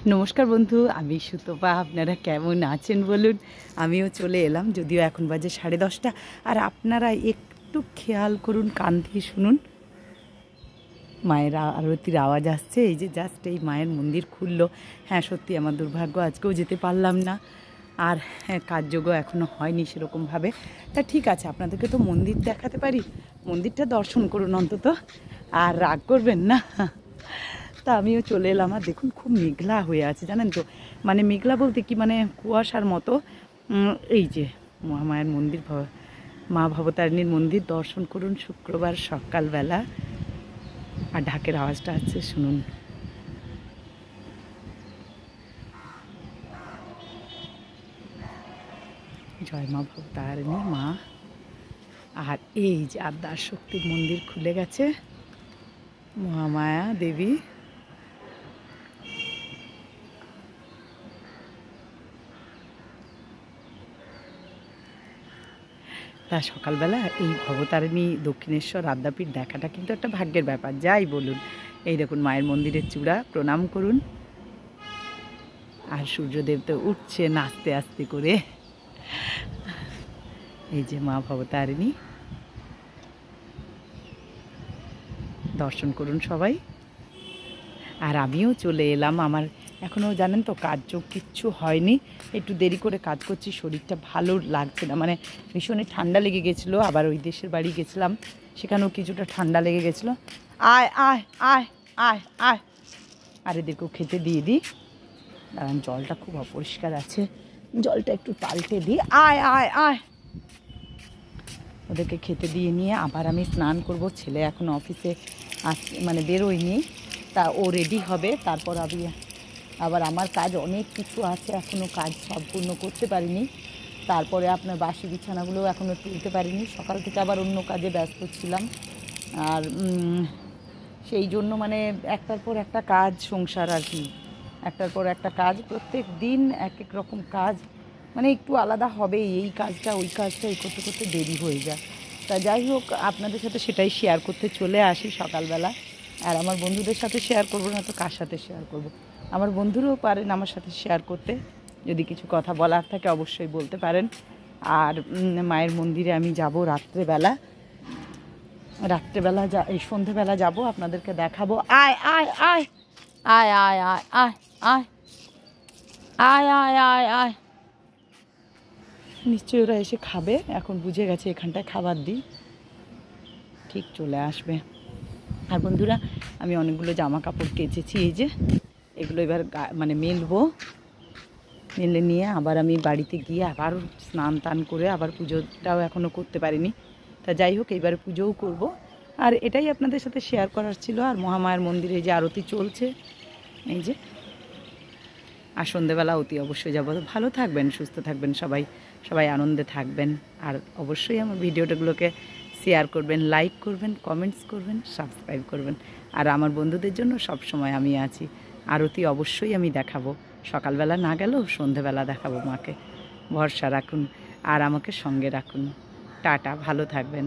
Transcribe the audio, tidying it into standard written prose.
নমস্কার বন্ধু, আমি সুতপা। আপনারা কেমন আছেন বলুন। আমিও চলে এলাম, যদিও এখন বাজে 10:30। আর আপনারা একটু খেয়াল করুন, কান দিয়ে শুনুন, মায়ের আরতির আওয়াজ আসছে। এই যে জাস্ট এই মায়ের মন্দির খুললো। হ্যাঁ, সত্যি আমার দুর্ভাগ্য, আজকেও যেতে পারলাম না। আর হ্যাঁ, কাজযোগ্য এখনও হয়নি সেরকমভাবে। তা ঠিক আছে, আপনাদেরকে তো মন্দির দেখাতে পারি, মন্দিরটা দর্শন করুন অন্তত, আর রাগ করবেন না। তা আমিও চলে এলাম। আর দেখুন, খুব মেঘলা হয়ে আছে, জানেন তো। মানে মেঘলা বলতে কি, মানে কুয়াশার মতো। এই যে মহামায়ের মন্দির, মা ভবতারিণীর মন্দির দর্শন করুন শুক্রবার সকালবেলা। আর ঢাকের আওয়াজটা আছে, শুনুন। জয় মা ভবতারিণী মা। আর এই যে আদ্যার শক্তির মন্দির খুলে গেছে, মহামায়া দেবী। তা সকালবেলা এই ভবতারিণী দক্ষিণেশ্বর আদ্যাপীঠ দেখাটা কিন্তু একটা ভাগ্যের ব্যাপার, যাই বলুন। এই দেখুন, মায়ের মন্দিরের চূড়া, প্রণাম করুন। আর সূর্যদেব তো উঠছেন আস্তে আস্তে করে। এই যে মা ভবতারিণী, দর্শন করুন সবাই। আর আমিও চলে এলাম। আমার এখনও জানেন তো কাজযোগ কিচ্ছু হয়নি, একটু দেরি করে কাজ করছি, শরীরটা ভালো লাগছে না। মানে ভীষণই ঠান্ডা লেগে গেছিলো। আবার ওই দেশের বাড়ি গেছিলাম, সেখানেও কিছুটা ঠান্ডা লেগে গেছিলো। আয় আয় আয় আয় আয়। আর এদেরকেও খেতে দিয়ে দিই। কারণ জলটা খুব অপরিষ্কার আছে, জলটা একটু পাল্টে দিই। আয় আয় আয়। ওদেরকে খেতে দিয়ে নিয়ে আবার আমি স্নান করব। ছেলে এখন অফিসে মানে বেরোয়নি, তা ও রেডি হবে। তারপর আমি আবার আমার কাজ অনেক কিছু আছে, এখনও কাজ সম্পূর্ণ করতে পারিনি। তারপরে আপনার বাসি বিছানাগুলো এখনও তুলতে পারিনি, সকাল থেকে আবার অন্য কাজে ব্যস্ত ছিলাম। আর সেই জন্য মানে একটার পর একটা কাজ, সংসার আর কি, একটার পর একটা কাজ, প্রত্যেক দিন এক এক রকম কাজ। মানে একটু আলাদা হবেই, এই কাজটা ওই কাজটা, এই করতে করতে দেরি হয়ে যায়। তা যাই হোক, আপনাদের সাথে সেটাই শেয়ার করতে চলে আসি সকালবেলা। আর আমার বন্ধুদের সাথে শেয়ার করবো না তো কার সাথে শেয়ার করব। আমার বন্ধুরাও পারেন আমার সাথে শেয়ার করতে, যদি কিছু কথা বলার থাকে অবশ্যই বলতে পারেন। আর মায়ের মন্দিরে আমি যাব রাত্রেবেলা, এই সন্ধেবেলা যাব, আপনাদেরকে দেখাবো। আয় আয় আয় আয় আয় আয় আয় আয় আয় আয় আয় আয়। নিশ্চয়ই ওরা এসে খাবে, এখন বুঝে গেছে এখানটায় খাবার দিই, ঠিক চলে আসবে। আর বন্ধুরা, আমি অনেকগুলো জামা কাপড় কেচেছি, এই যে এগুলো এবার মানে মেলে নিয়ে আবার আমি বাড়িতে গিয়ে আবার স্নান টান করে আবার পুজোটাও এখনও করতে পারিনি। তা যাই হোক, এইবারে পুজোও করব। আর এটাই আপনাদের সাথে শেয়ার করার ছিল। আর মহামায়ার মন্দিরে যে আরতি চলছে, এই যে। আর সন্ধেবেলা অতি অবশ্যই যাবো। ভালো থাকবেন, সুস্থ থাকবেন সবাই, সবাই আনন্দে থাকবেন। আর অবশ্যই আমার ভিডিওটাগুলোকে শেয়ার করবেন, লাইক করবেন, কমেন্টস করবেন, সাবস্ক্রাইব করবেন। আর আমার বন্ধুদের জন্য সব সময় আমি আছি। আরতি অবশ্যই আমি দেখাবো, সকালবেলা না গেলেও সন্ধেবেলা দেখাবো মাকে। ভরসা রাখুন আর আমাকে সঙ্গে রাখুন। টাটা, ভালো থাকবেন।